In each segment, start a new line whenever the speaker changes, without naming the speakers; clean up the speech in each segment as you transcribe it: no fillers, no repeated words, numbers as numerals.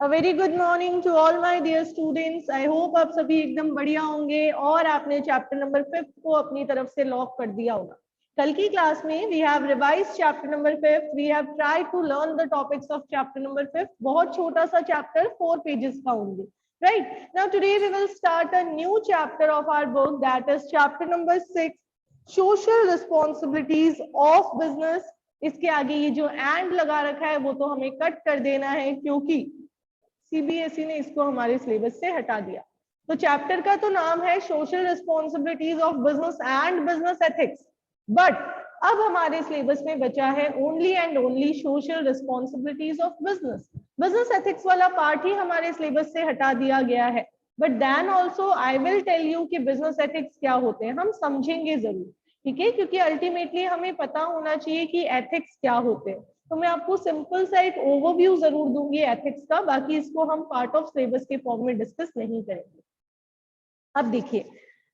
A very good morning to all my dear students. I hope आप सभी एकदम बढ़िया होंगे और आपने चैप्टर नंबर 5 को अपनी तरफ से लॉक कर दिया होगा। कल की क्लास में we have revised chapter number 5. We have tried to learn the topics of chapter number 5. बहुत छोटा सा chapter 4 pages का होंगे. Right? Now today we will start a new chapter of our book, that is chapter number 6, social responsibilities of business. इसके आगे ये जो and लगा रखा है वो तो हमें कट कर देना है क्योंकि सीबीएसई ने इसको हमारे सिलेबस से हटा दिया। तो चैप्टर का तो नाम है social responsibilities of business and business ethics, but अब हमारे सिलेबस में बचा है only and only social responsibilities of business. Business ethics वाला पार्ट ही हमारे सिलेबस से हटा दिया गया है, but then also I will tell you कि बिजनेस एथिक्स क्या होते हैं, हम समझेंगे जरूर, ठीक है, क्योंकि अल्टीमेटली हमें पता होना चाहिए कि एथिक्स क्या होते हैं। तो मैं आपको सिंपल सा एक ओवरव्यू जरूर दूंगी एथिक्स का, बाकी इसको हम पार्ट ऑफ सिलेबस के फॉर्म में डिस्कस नहीं करेंगे। अब देखिए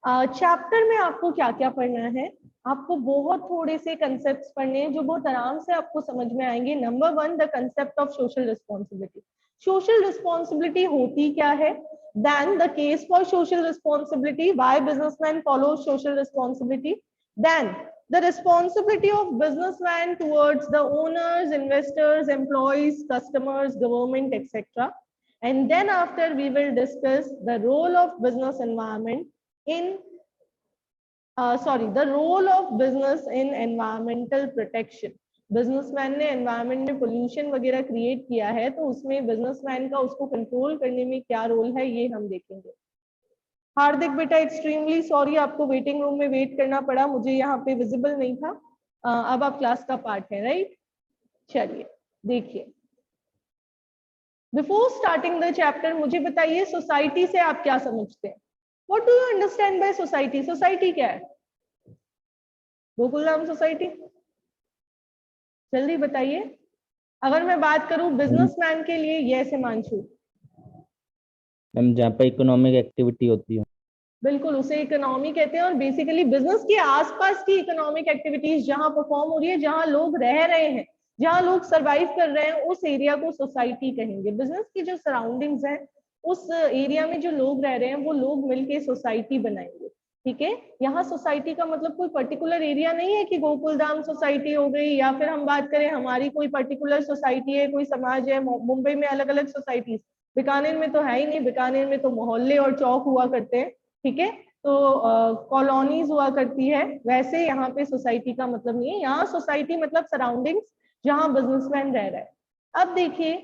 चैप्टर में आपको क्या क्या पढ़ना है। आपको बहुत थोड़े से कंसेप्ट्स पढ़ने हैं जो बहुत आराम से आपको समझ में आएंगे। Number 1, the concept of social responsibility. Social responsibility होती क्या है, then the case for social responsibility, why businessman follow social responsibility, then the responsibility of businessman towards the owners, investors, employees, customers, government, etc. And then after we will discuss the role of business environment in the role of business in environmental protection. Businessman ने environment में pollution वगैरह create किया है तो उसमें businessman का उसको control करने में क्या रोल है ये हम देखेंगे। हार्दिक बेटा एक्सट्रीमली सॉरी, आपको वेटिंग रूम में वेट करना पड़ा, मुझे यहाँ पे विजिबल नहीं था। अब आप क्लास का पार्ट है, राइट। चलिए देखिए, बिफोर स्टार्टिंग द चैप्टर मुझे बताइए सोसाइटी से आप क्या समझते हैं। What do you understand by society? Society क्या है? गोकुलधाम सोसाइटी, जल्दी बताइए। अगर मैं बात करूं बिजनेसमैन के लिए, यस हिमांशु।
मैम जहाँ पे इकोनॉमिक एक्टिविटी होती है,
बिल्कुल उसे इकोनॉमी कहते हैं, और बेसिकली बिजनेस के आसपास की इकोनॉमिक एक्टिविटीज जहां परफॉर्म हो रही है, जहां लोग रह रहे हैं, जहां लोग सरवाइव कर रहे हैं, उस एरिया को सोसाइटी कहेंगे। बिजनेस की जो सराउंडिंग्स है उस एरिया में जो लोग रह रहे हैं वो लोग मिलके सोसाइटी बनाएंगे, ठीक है। यहाँ सोसाइटी का मतलब कोई पर्टिकुलर एरिया नहीं है कि गोकुलधाम सोसाइटी हो गई, या फिर हम बात करें हमारी कोई पर्टिकुलर सोसाइटी है, कोई समाज है। मुंबई में अलग अलग सोसाइटीज, बीकानेर में तो है ही नहीं, बीकानेर में तो मोहल्ले और चौक हुआ करते हैं, ठीक है। तो कॉलोनीज हुआ करती है, वैसे यहाँ पे सोसाइटी का मतलब नहीं है। यहाँ सोसाइटी मतलब सराउंडिंग्स जहाँ बिजनेसमैन रह रहा है। अब देखिए,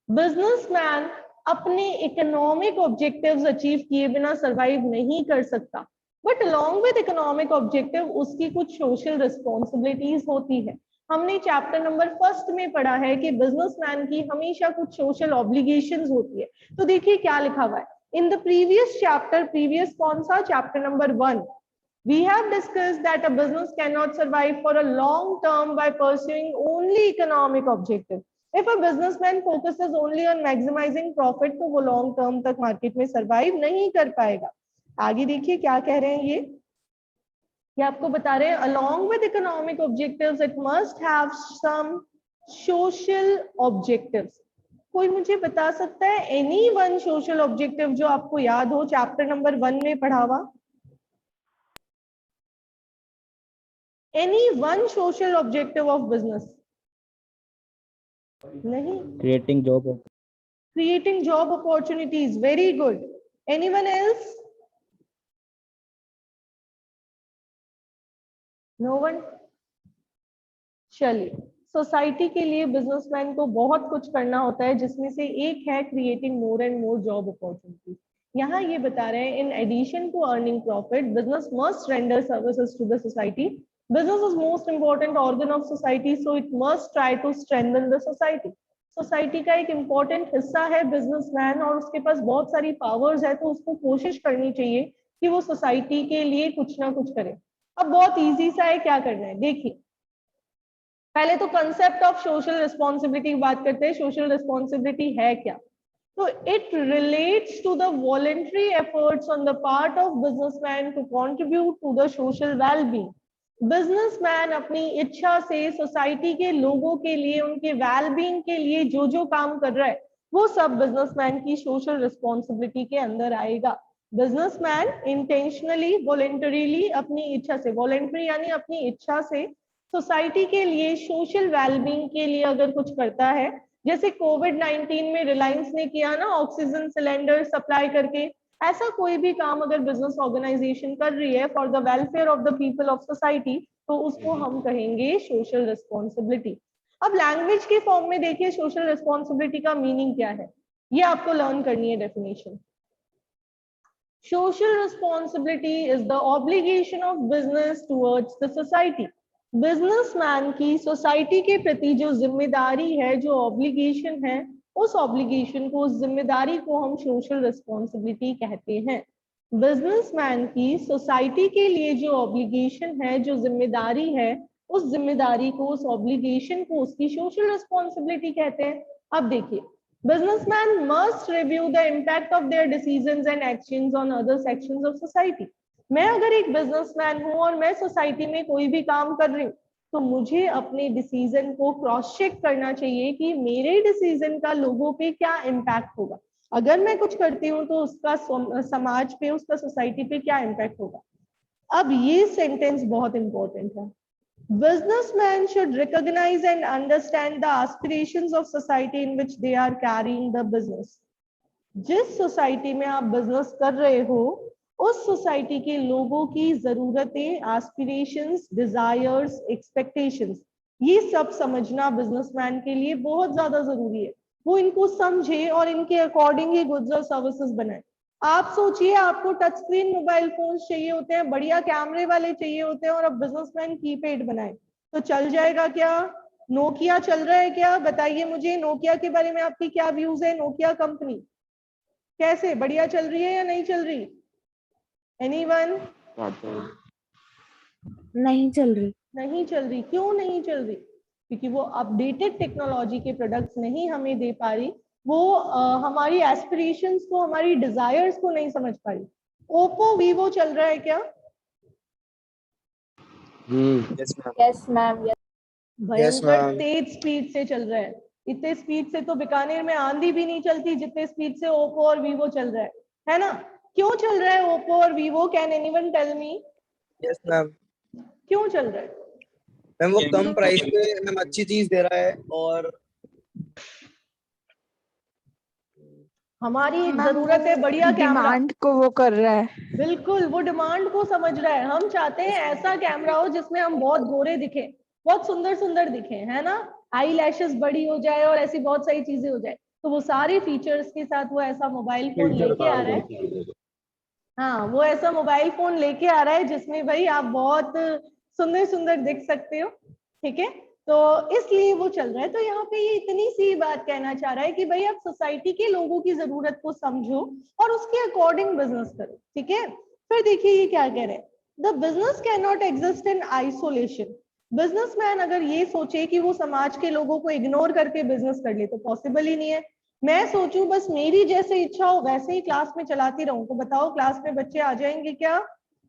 बिजनेसमैन अपने इकोनॉमिक ऑब्जेक्टिव्स अचीव किए बिना सरवाइव नहीं कर सकता, but along with economic objective उसकी कुछ सोशल रिस्पॉन्सिबिलिटीज होती है। हमने चैप्टर नंबर 1 में पढ़ा है कि बिजनेसमैन की हमेशा कुछ सोशल ऑब्लिगेशंस होती है। तो देखिए क्या लिखा हुआ है in the previous chapter, previous कौन सा chapter number 1, we have discussed that a business cannot survive for a long term by pursuing only economic objective. If a businessman focuses only on maximizing profit तो वो long term तक market में survive नहीं कर पाएगा। आगे देखिए क्या कह रहे हैं ये आपको बता रहे हैं, along with economic objectives it must have some social objectives. कोई मुझे बता सकता है एनी वन सोशल ऑब्जेक्टिव जो आपको याद हो, चैप्टर नंबर 1 में पढ़ा हुआ? Any one social objective of business? नहीं। Creating job opportunities, very good. Anyone else? No one. चलिए, सोसाइटी के लिए बिजनेसमैन को बहुत कुछ करना होता है, जिसमें से एक है creating more and more job opportunities. यहाँ ये बता रहे हैं, in addition to earning profit business must render services to the society. Business is most important organ of society, so it must try to strengthen the society. Society का एक important हिस्सा है businessman, और उसके पास बहुत सारी पावर्स है, तो उसको कोशिश करनी चाहिए कि वो सोसाइटी के लिए कुछ ना कुछ करे। अब बहुत ईजी सा है, क्या करना है देखिए। पहले तो कंसेप्ट ऑफ सोशल रिस्पॉन्सिबिलिटी की बात करते हैं। सोशल रिस्पॉन्सिबिलिटी है क्या? तो it relates to the voluntary efforts on the part of businessman to contribute to the social wellbeing. Businessman अपनी इच्छा से सोसाइटी के लोगों के लिए, उनके वेलबींग के लिए जो जो काम कर रहा है वो सब बिजनेसमैन की सोशल रिस्पॉन्सिबिलिटी के अंदर आएगा। बिजनेसमैन इंटेंशनली, वॉलेंटरीली, अपनी इच्छा से, वॉलेंटरी यानी अपनी इच्छा से सोसाइटी के लिए, सोशल वेलबींग के लिए अगर कुछ करता है, जैसे कोविड-19 में रिलायंस ने किया ना, ऑक्सीजन सिलेंडर सप्लाई करके, ऐसा कोई भी काम अगर बिजनेस ऑर्गेनाइजेशन कर रही है for the welfare of the people of society, तो उसको हम कहेंगे सोशल रिस्पॉन्सिबिलिटी। अब लैंग्वेज के फॉर्म में देखिए सोशल रिस्पॉन्सिबिलिटी का मीनिंग क्या है, ये आपको लर्न करनी है definition. Social responsibility is the obligation of business towards the society. Businessman की सोसाइटी के प्रति जो जिम्मेदारी है, जो ऑब्लिगेशन है, उस ऑब्लिगेशन को, उस जिम्मेदारी को हम सोशल रिस्पॉन्सिबिलिटी कहते हैं। बिजनेसमैन की सोसाइटी के लिए जो ऑब्लिगेशन है, जो जिम्मेदारी है, उस जिम्मेदारी को, उस ऑब्लिगेशन को उसकी सोशल रिस्पॉन्सिबिलिटी कहते हैं। अब देखिए, businessmen must review the impact of their decisions and actions on other sections of society। मैं अगर एक बिजनेसमैन हूं और मैं सोसाइटी में कोई भी काम कर रही हूँ, तो मुझे अपने डिसीजन को क्रॉस चेक करना चाहिए कि मेरे डिसीजन का लोगों पे क्या इम्पैक्ट होगा। अगर मैं कुछ करती हूँ तो उसका समाज पे, उसका सोसाइटी पे क्या इम्पैक्ट होगा। अब ये सेंटेंस बहुत इंपॉर्टेंट है। Businessmen should recognize and understand the aspirations of society in which they are carrying the business। जिस सोसाइटी में आप बिजनेस कर रहे हो, उस सोसाइटी के लोगों की जरूरतें, एस्पिरेशंस, डिजायर्स, एक्सपेक्टेशंस, ये सब समझना बिजनेसमैन के लिए बहुत ज्यादा जरूरी है। वो इनको समझे और इनके अकॉर्डिंग ही गुड्स और सर्विसेज बनाए। आप सोचिए, आपको टच स्क्रीन मोबाइल फोन चाहिए होते हैं, बढ़िया कैमरे वाले चाहिए होते हैं, और अब बिजनेसमैन कीपैड बनाए तो चल जाएगा क्या? नोकिया चल रहा है क्या? बताइए मुझे, नोकिया के बारे में आपकी क्या व्यूज है? नोकिया कंपनी कैसे, बढ़िया चल रही है या नहीं चल रही? एनीवन?
नहीं चल रही।
नहीं चल रही। क्यों नहीं चल रही? क्योंकि वो अपडेटेड टेक्नोलॉजी के प्रोडक्ट्स नहीं हमें दे पा रही, वो हमारी एस्पिरेशंस को, हमारी डिजायर्स को नहीं समझ पा रही। ओप्पो, वीवो चल रहा है क्या?
Yes ma'am.
भयंकर तेज स्पीड से चल रहा है। इतने स्पीड से तो बीकानेर में आंधी भी नहीं चलती जितने स्पीड से ओप्पो और वीवो चल रहा है ना? क्यों चल रहा है ओप्पो और Vivo? Can anyone tell me?
Yes ma'am.
क्यों चल रहा है?
मैम वो कम प्राइस पे मैम अच्छी चीज दे रहा है, और
हमारी जरूरत है बढ़िया कैमरा।
डिमांड को वो कर रहा है।
बिल्कुल, वो डिमांड को समझ रहा है। हम चाहते हैं ऐसा कैमरा हो जिसमें हम बहुत गोरे दिखे, बहुत सुंदर सुंदर दिखे, है ना? आई लैशेस बड़ी हो जाए और ऐसी बहुत सारी चीजें हो जाए, तो वो सारे फीचर्स के साथ वो ऐसा मोबाइल फोन लेके आ रहा है। हाँ, वो ऐसा मोबाइल फोन लेके आ रहा है जिसमें भाई आप बहुत सुंदर सुंदर दिख सकते हो। ठीक है, तो इसलिए वो चल रहा है। तो यहाँ पे ये इतनी सी बात कहना चाह रहा है कि भाई आप सोसाइटी के लोगों की जरूरत को समझो और उसके अकॉर्डिंग बिजनेस करो। ठीक है, फिर देखिए ये क्या कह रहे हैं, the business can not exist in isolation. Businessman अगर ये सोचे कि वो समाज के लोगों को इग्नोर करके बिजनेस कर ले, तो पॉसिबल ही नहीं है। मैं सोचूं बस मेरी जैसे इच्छा हो वैसे ही क्लास में चलाती रहूं, तो बताओ क्लास में बच्चे आ जाएंगे क्या?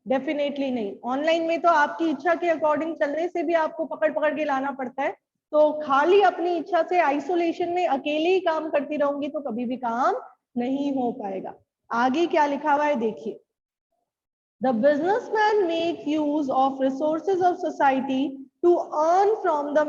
डेफिनेटली नहीं। ऑनलाइन में तो आपकी इच्छा के अकॉर्डिंग चलने से भी आपको पकड़ पकड़ के लाना पड़ता है। तो खाली अपनी इच्छा से आइसोलेशन में अकेले ही काम करती रहूंगी तो कभी भी काम नहीं हो पाएगा। आगे क्या लिखा हुआ है देखिए, the businessman make use of resources of society to earn from the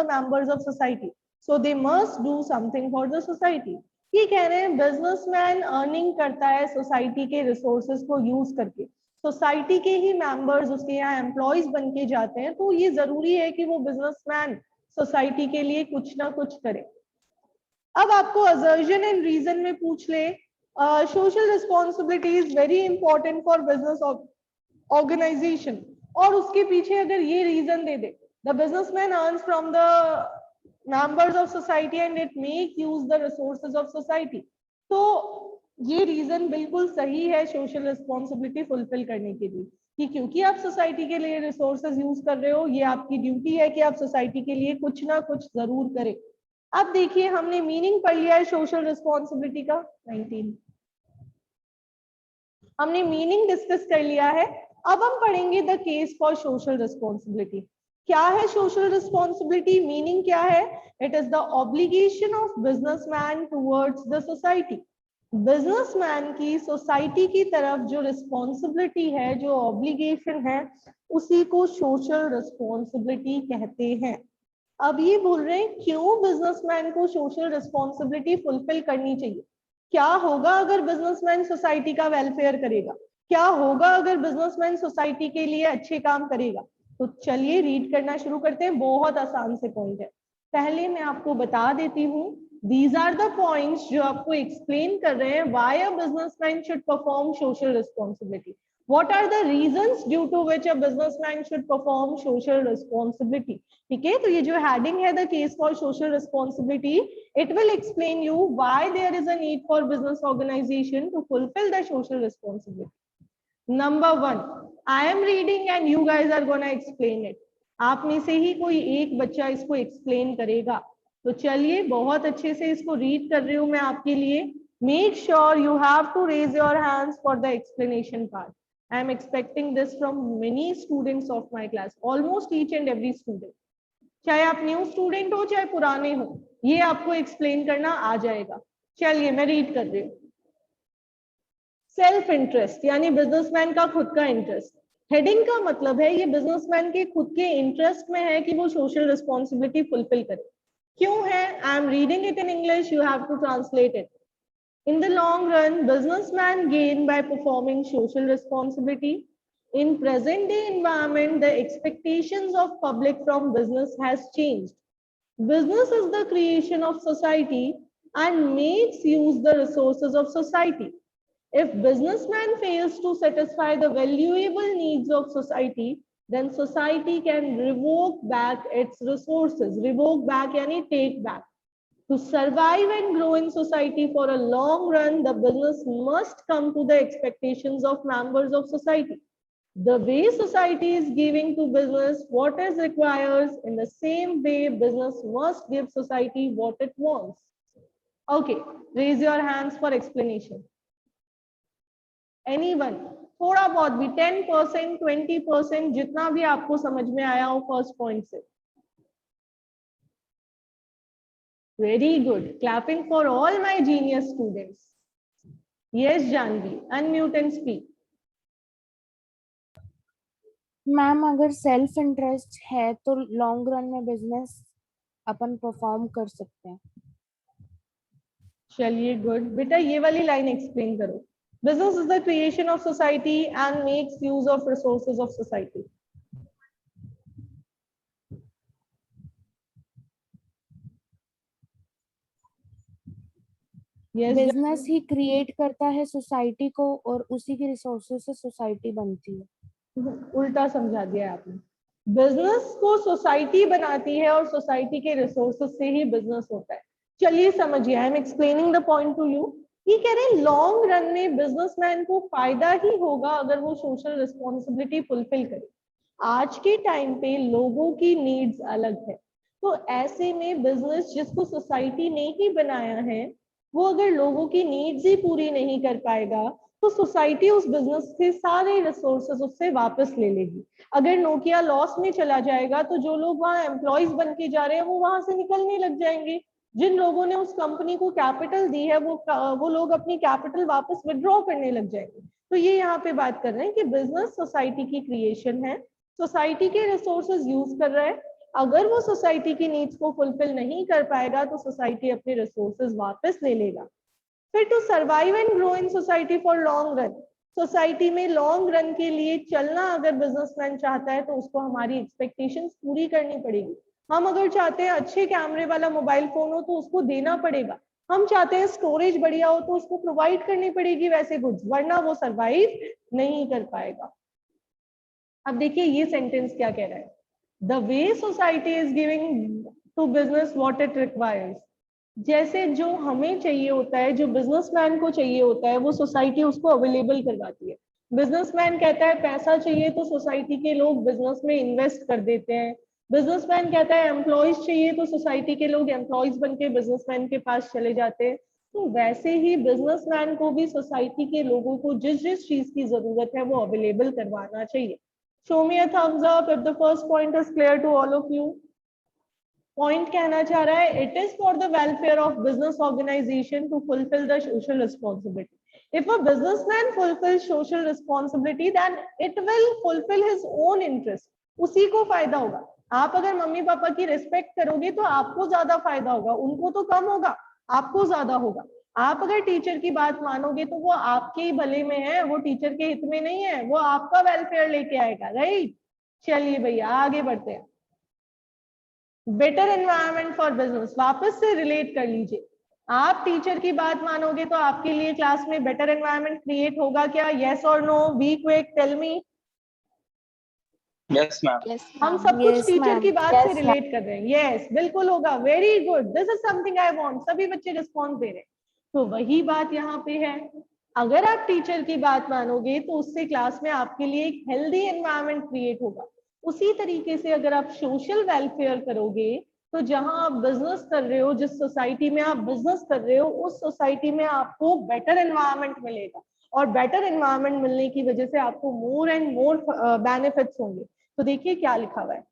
members of society, so they must do something for the society। ये कह रहे हैं बिजनेसमैन अर्निंग करता है सोसाइटी के रिसोर्सेज को यूज करके, सोसाइटी के ही मेंबर्स उसके यहाँ एम्प्लॉयज बन के जाते हैं, तो ये जरूरी है कि वो बिजनेसमैन सोसाइटी के लिए कुछ ना कुछ करे। अब आपको असर्जन एंड रीजन में पूछ ले, social responsibility is very important for business organisation, और उसके पीछे अगर ये रीजन दे दे, the businessman earns from the members of society and it make use the resources of society, तो ये रीजन बिल्कुल सही है सोशल रिस्पॉन्सिबिलिटी फुलफिल करने के लिए, कि क्योंकि आप सोसाइटी के लिए रिसोर्सेज यूज कर रहे हो, ये आपकी ड्यूटी है कि आप सोसाइटी के लिए कुछ ना कुछ जरूर करें। अब देखिए हमने मीनिंग पढ़ लिया है सोशल रिस्पॉन्सिबिलिटी का, 19 हमने मीनिंग डिस्कस कर लिया है। अब हम पढ़ेंगे the case for social responsibility. क्या है सोशल रिस्पॉन्सिबिलिटी? मीनिंग क्या है? It is the obligation of businessman towards the society. Businessman की सोसाइटी की तरफ जो रिस्पॉन्सिबिलिटी है, जो ऑब्लिगेशन है, उसी को सोशल रिस्पॉन्सिबिलिटी कहते हैं। अब ये बोल रहे हैं क्यों बिजनेसमैन को सोशल रिस्पॉन्सिबिलिटी फुलफिल करनी चाहिए। क्या होगा अगर बिजनेसमैन सोसाइटी का वेलफेयर करेगा? क्या होगा अगर बिजनेसमैन सोसाइटी के लिए अच्छे काम करेगा? तो चलिए रीड करना शुरू करते हैं। बहुत आसान से पॉइंट है। पहले मैं आपको बता देती हूँ, दीज आर द पॉइंट्स जो आपको एक्सप्लेन कर रहे हैं why a businessman should perform social responsibility. What are the reasons due to which a businessman should perform social responsibility? ठीक है, तो ये जो heading है the case for social responsibility, it will explain you why there is a need for business organization to fulfill the social responsibility. Number one, I am reading and you guys are gonna explain it. आप में से ही कोई एक बच्चा इसको explain करेगा। तो चलिए, बहुत अच्छे से इसको read कर रही हूँ मैं आपके लिए। Make sure you have to raise your hands for the explanation part. I am expecting this from many students of my class, almost each and every student. चाहे आप न्यू स्टूडेंट हो चाहे पुराने हो, ये आपको एक्सप्लेन करना आ जाएगा। चलिए मैं रीड कर रही हूँ। सेल्फ इंटरेस्ट यानी बिजनेसमैन का खुद का इंटरेस्ट। हेडिंग का मतलब है ये बिजनेसमैन के खुद के इंटरेस्ट में है कि वो सोशल रिस्पॉन्सिबिलिटी फुलफिल करे। क्यों है? I am reading it in English, you have to translate it. In the long run, businessmen gain by performing social responsibility. In present day environment, the expectations of public from business has changed. Business is the creation of society and makes use the resources of society. If businessman fails to satisfy the valuable needs of society, then society can revoke back its resources. Revoke back yani take back. To survive and grow in society for a long run, the business must come to the expectations of members of society. The way society is giving to business what it requires, in the same way business must give society what it wants. Okay, raise your hands for explanation. Anyone? थोड़ा बहुत भी 10%, 20%, जितना भी आपको समझ में आया हो फर्स्ट पॉइंट से। Very good. Clapping for all my genius students. Yes, Janvi, unmute and speak.
Ma'am अगर सेल्फ इंटरेस्ट है तो लॉन्ग रन में बिजनेस अपन परफॉर्म कर सकते हैं।
चलिए गुड। बेटा ये वाली लाइन एक्सप्लेन करो। Business is the creation of society and makes use of resources of society.
Business he create करता है सोसाइटी को और उसी के रिसोर्सेज से सोसाइटी बनती है।
उल्टा समझा दिया आपने। बिजनेस को सोसाइटी बनाती है और सोसाइटी के रिसोर्सेज से ही बिजनेस होता है। चलिए समझिए, I am explaining the point two you. ये कह रहे हैं लॉन्ग रन में बिजनेसमैन को फायदा ही होगा अगर वो सोशल रिस्पॉन्सिबिलिटी फुलफिल करे। आज के टाइम पे लोगों की नीड्स अलग है, तो ऐसे में बिजनेस जिसको सोसाइटी ने ही बनाया है, वो अगर लोगों की नीड्स ही पूरी नहीं कर पाएगा तो सोसाइटी उस बिजनेस के सारे रिसोर्सेज उससे वापस ले लेगी। अगर नोकिया लॉस में चला जाएगा तो जो लोग वहां एम्प्लॉयज बन के जा रहे हैं वो वहां से निकलने लग जाएंगे। जिन लोगों ने उस कंपनी को कैपिटल दी है वो लोग अपनी कैपिटल वापस विड्रॉ करने लग जाएंगे। तो ये यहाँ पे बात कर रहे हैं कि बिजनेस सोसाइटी की क्रिएशन है, सोसाइटी के रिसोर्सेज यूज कर रहा है। अगर वो सोसाइटी की नीड्स को फुलफिल नहीं कर पाएगा तो सोसाइटी अपने रिसोर्सेज वापस ले लेगा। फिर to survive and grow in society for long run, society में लॉन्ग रन के लिए चलना अगर बिजनेसमैन चाहता है तो उसको हमारी एक्सपेक्टेशंस पूरी करनी पड़ेगी। हम अगर चाहते हैं अच्छे कैमरे वाला मोबाइल फोन हो तो उसको देना पड़ेगा। हम चाहते हैं स्टोरेज बढ़िया हो तो उसको प्रोवाइड करनी पड़ेगी वैसे गुड्स, वरना वो सर्वाइव नहीं कर पाएगा। अब देखिए ये सेंटेंस क्या कह रहा है। The way society is giving to business what it requires. जैसे जो हमें चाहिए होता है, जो बिजनेसमैन को चाहिए होता है, वो सोसाइटी उसको अवेलेबल करवाती है। बिजनेसमैन कहता है पैसा चाहिए तो सोसाइटी के लोग बिजनेस में इन्वेस्ट कर देते हैं। बिजनेसमैन कहता है एम्प्लॉयज चाहिए तो सोसाइटी के लोग एम्प्लॉयज बन के बिजनेसमैन के पास चले जाते हैं। तो वैसे ही बिजनेसमैन को भी सोसाइटी के लोगों को जिस जिस चीज की जरूरत है वो अवेलेबल करवाना चाहिए। Show me a thumbs up if the first point is clear to all of you. Point कहना चाह रहा है, it is for the welfare of business organization to fulfill the social responsibility. If a businessman fulfills social responsibility, then it will fulfill his own interest. उसी को फायदा होगा. आप अगर मम्मी पापा की रिस्पेक्ट करोगे तो आपको ज्यादा फायदा होगा, उनको तो कम होगा, आपको ज्यादा होगा. आप अगर टीचर की बात मानोगे तो वो आपके ही भले में है, वो टीचर के हित में नहीं है, वो आपका वेलफेयर लेके आएगा, राइट? चलिए भैया आगे बढ़ते हैं. बेटर एनवायरनमेंट फॉर बिजनेस, वापस से रिलेट कर लीजिए. आप टीचर की बात मानोगे तो आपके लिए क्लास में बेटर एनवायरनमेंट क्रिएट होगा क्या? यस और no? Be quick, tell me.
Yes ma'am.
हम सब कुछ टीचर की बात से रिलेट कर रहे हैं. यस, बिल्कुल होगा. Very good, this is something I want. सभी बच्चे रिस्पॉन्स दे रहे हैं. तो वही बात यहाँ पे है. अगर आप टीचर की बात मानोगे तो उससे क्लास में आपके लिए एक हेल्दी एनवायरनमेंट क्रिएट होगा. उसी तरीके से अगर आप सोशल वेलफेयर करोगे तो जहां आप बिजनेस कर रहे हो, जिस सोसाइटी में आप बिजनेस कर रहे हो, उस सोसाइटी में आपको बेटर एनवायरनमेंट मिलेगा. और बेटर एनवायरनमेंट मिलने की वजह से आपको मोर एंड मोर बेनिफिट्स होंगे. तो देखिए क्या लिखा हुआ है.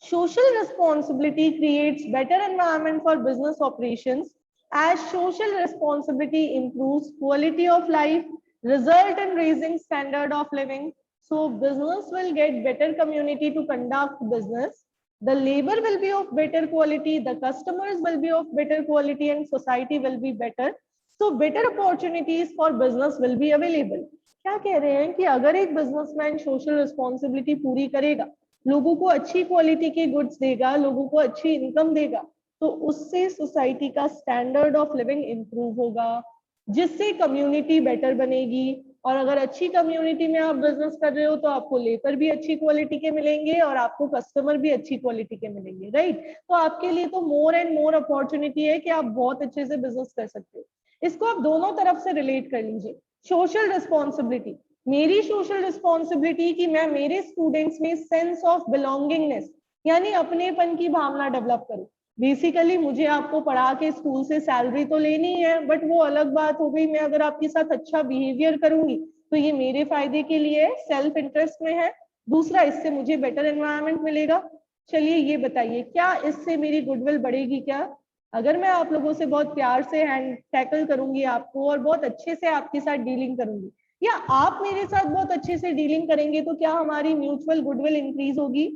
Social responsibility creates better environment for business operations as social responsibility improves quality of life, result in raising standard of living. So business will get better community to conduct business. The labor will be of better quality, the customers will be of better quality, and society will be better. So better opportunities for business will be available. क्या कह रहे हैं कि अगर एक businessman social responsibility पूरी करेगा, लोगों को अच्छी क्वालिटी के गुड्स देगा, लोगों को अच्छी इनकम देगा, तो उससे सोसाइटी का स्टैंडर्ड ऑफ लिविंग इंप्रूव होगा, जिससे कम्युनिटी बेटर बनेगी. और अगर अच्छी कम्युनिटी में आप बिजनेस कर रहे हो तो आपको लेबर भी अच्छी क्वालिटी के मिलेंगे और आपको कस्टमर भी अच्छी क्वालिटी के मिलेंगे, राइट? तो आपके लिए तो मोर एंड मोर अपॉर्चुनिटी है कि आप बहुत अच्छे से बिजनेस कर सकते हो. इसको आप दोनों तरफ से रिलेट कर लीजिए. सोशल रिस्पॉन्सिबिलिटी, मेरी सोशल रिस्पॉन्सिबिलिटी कि मैं मेरे स्टूडेंट्स में सेंस ऑफ बिलोंगिंगनेस यानी अपनेपन की भावना डेवलप करूं. बेसिकली मुझे आपको पढ़ा के स्कूल से सैलरी तो लेनी है, बट वो अलग बात हो गई. मैं अगर आपके साथ अच्छा बिहेवियर करूंगी तो ये मेरे फायदे के लिए सेल्फ इंटरेस्ट में है. दूसरा, इससे मुझे बेटर एनवायरनमेंट मिलेगा. चलिए ये बताइए, क्या इससे मेरी गुडविल बढ़ेगी क्या? अगर मैं आप लोगों से बहुत प्यार से हैंड टैकल करूंगी आपको और बहुत अच्छे से आपके साथ डीलिंग करूंगी, या आप मेरे साथ बहुत अच्छे से डीलिंग करेंगे, तो क्या हमारी म्यूचुअल गुडविल इंक्रीज होगी?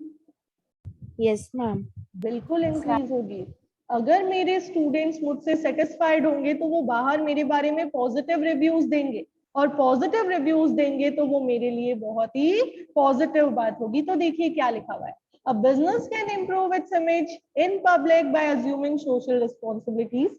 यस मैम,
बिल्कुल इंक्रीज होगी. अगर मेरे स्टूडेंट्स मुझसे सेटिस्फाइड होंगे तो वो बाहर मेरे बारे में पॉजिटिव रिव्यूज देंगे, और पॉजिटिव रिव्यूज देंगे तो वो मेरे लिए बहुत ही पॉजिटिव बात होगी. तो देखिए क्या लिखा हुआ है. A business can improve its image in public by assuming social responsibilities.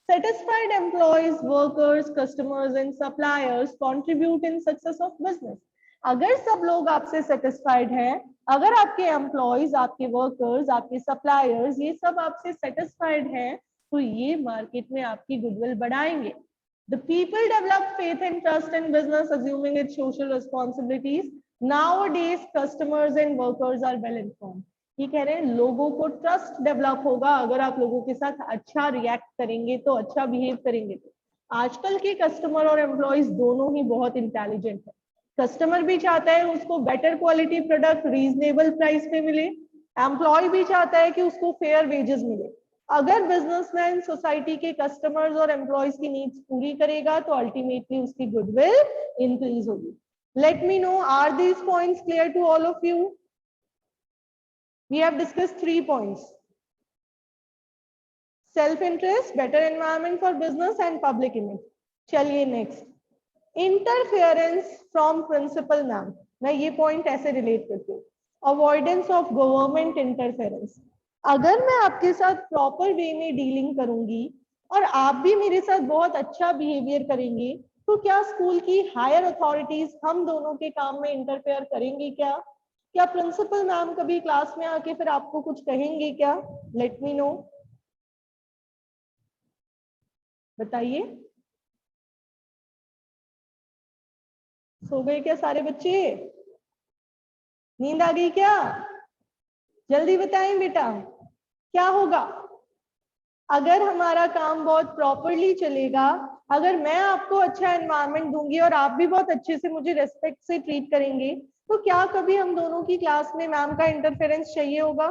Satisfied employees, workers, customers and suppliers contribute in success of business. अगर सब लोग आपसे सेटिस्फाइड हैं, अगर आपके एम्प्लॉयज, आपके वर्कर्स, आपके सप्लायर्स, ये सब आपसे सेटिस्फाइड हैं, तो ये मार्केट में आपकी गुडविल बढ़ाएंगे. The people develop faith and trust in business, assuming its social responsibilities. Nowadays, customers and workers are well informed. ये कह रहे हैं लोगों को ट्रस्ट डेवलप होगा अगर आप लोगों के साथ अच्छा रिएक्ट करेंगे, तो अच्छा बिहेव करेंगे. तो आजकल के कस्टमर और एम्प्लॉयज दोनों ही बहुत इंटेलिजेंट है. कस्टमर भी चाहता है उसको better quality product reasonable price पे मिले, एम्प्लॉय भी चाहता है कि उसको फेयर वेजेस मिले. अगर बिजनेसमैन सोसाइटी के कस्टमर्स और एम्प्लॉयज की नीड्स पूरी करेगा तो अल्टीमेटली उसकी गुडविल इंक्रीज होगी. Let me know, are these points clear to all of you? We have discussed 3 points: self interest, better environment for business and public image. चलिए next, interference from principal. Ma'am मैं ये point ऐसे relate करती हूँ, avoidance of government interference. अगर मैं आपके साथ प्रॉपर वे में डीलिंग करूंगी और आप भी मेरे साथ बहुत अच्छा बिहेवियर करेंगे, तो क्या स्कूल की हायर अथॉरिटीज हम दोनों के काम में इंटरफेयर करेंगी क्या? क्या प्रिंसिपल मैम कभी क्लास में आके फिर आपको कुछ कहेंगे क्या? लेट मी नो, बताइए. सो गए क्या सारे बच्चे? नींद आ गई क्या? जल्दी बताएं बेटा, क्या होगा अगर हमारा काम बहुत प्रॉपरली चलेगा? अगर मैं आपको अच्छा एनवायरनमेंट दूंगी और आप भी बहुत अच्छे से मुझे रेस्पेक्ट से ट्रीट करेंगे, तो क्या कभी हम दोनों की क्लास में मैम का इंटरफेरेंस चाहिए होगा?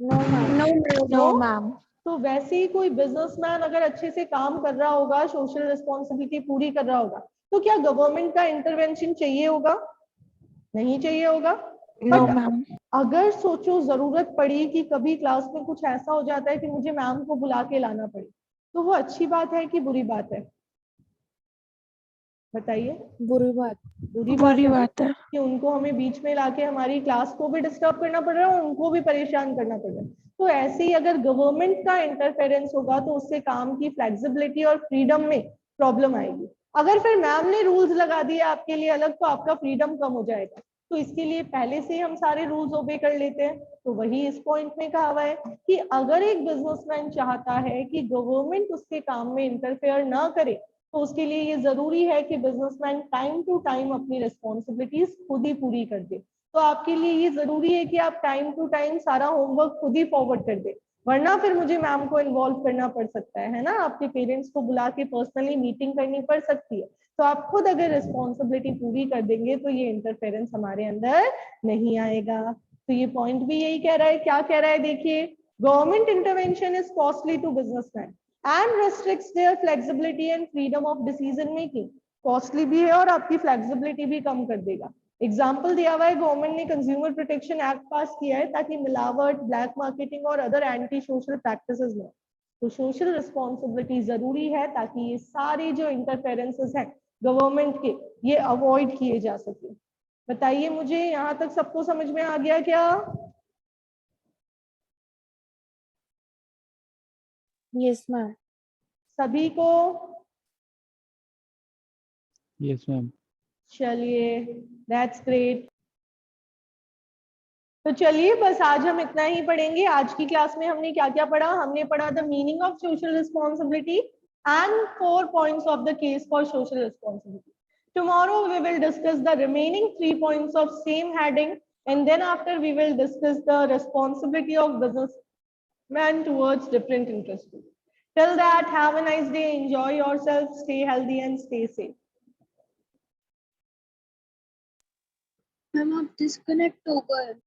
No ma'am.
No ma'am. तो वैसे ही कोई बिजनेसमैन अगर अच्छे से काम कर रहा होगा, सोशल रिस्पॉन्सिबिलिटी पूरी कर रहा होगा, तो क्या गवर्नमेंट का इंटरवेंशन चाहिए होगा? नहीं चाहिए होगा।
No
but
ma'am.
अगर सोचो जरूरत पड़ी कि कभी क्लास में कुछ ऐसा हो जाता है कि मुझे मैम को बुला के लाना पड़े, तो वो अच्छी बात है कि बुरी बात है? बताइए।
बुरी बात।
बुरी
बुरी
बात
बात है।
कि उनको हमें बीच में लाके हमारी क्लास को भी डिस्टर्ब करना पड़ रहा है और उनको भी परेशान करना पड़ रहा है। तो ऐसे ही अगर गवर्नमेंट का इंटरफेरेंस होगा तो उससे काम की फ्लेक्सिबिलिटी और फ्रीडम में प्रॉब्लम आएगी। अगर फिर मैम ने रूल्स लगा दिए आपके लिए अलग, तो आपका फ्रीडम कम हो जाएगा। तो इसके लिए पहले से हम सारे रूल्स ओबे कर लेते हैं। तो वही इस पॉइंट में कहा हुआ है कि अगर एक बिजनेसमैन चाहता है कि गवर्नमेंट उसके काम में इंटरफेयर ना करे, तो उसके लिए ये जरूरी है कि बिजनेसमैन टाइम टू टाइम अपनी रिस्पॉन्सिबिलिटीज खुद ही पूरी कर दे। तो आपके लिए ये जरूरी है कि आप टाइम टू टाइम सारा होमवर्क खुद ही फॉरवर्ड कर दे, वरना फिर मुझे मैम को इन्वॉल्व करना पड़ सकता है ना, आपके पेरेंट्स को बुला के पर्सनली मीटिंग करनी पड़ सकती है। तो आप खुद अगर रिस्पॉन्सिबिलिटी पूरी कर देंगे तो ये इंटरफेरेंस हमारे अंदर नहीं आएगा। तो ये पॉइंट भी यही कह रहा है। क्या कह रहा है देखिए, government intervention is costly to businessman and restricts their flexibility and freedom of decision making। Costly भी है और आपकी फ्लेक्सिबिलिटी भी कम कर देगा। एग्जाम्पल दिया हुआ है, गवर्नमेंट ने कंज्यूमर प्रोटेक्शन एक्ट पास किया है ताकि मिलावट, ब्लैक मार्केटिंग और अदर एंटी सोशल प्रैक्टिसेस न। तो सोशल रिस्पॉन्सिबिलिटी जरूरी है ताकि ये सारे जो इंटरफेरेंसेस हैं गवर्नमेंट के, ये अवॉइड किए जा सके। बताइए मुझे, यहाँ तक सबको समझ में आ गया क्या?
Yes ma'am.
सभी को?
Yes ma'am.
चलिए, दैट्स ग्रेट। तो चलिए बस आज हम इतना ही पढ़ेंगे। आज की क्लास में हमने क्या क्या पढ़ा? हमने पढ़ा the meaning of social responsibility and 4 points of the case for social responsibility. Tomorrow we will discuss the remaining 3 points of same heading, and then after we will discuss the responsibility of businessmen towards different interest groups. Till that, have a nice day, enjoy yourself, stay healthy and stay safe.
Ma'am आप disconnect हो गए।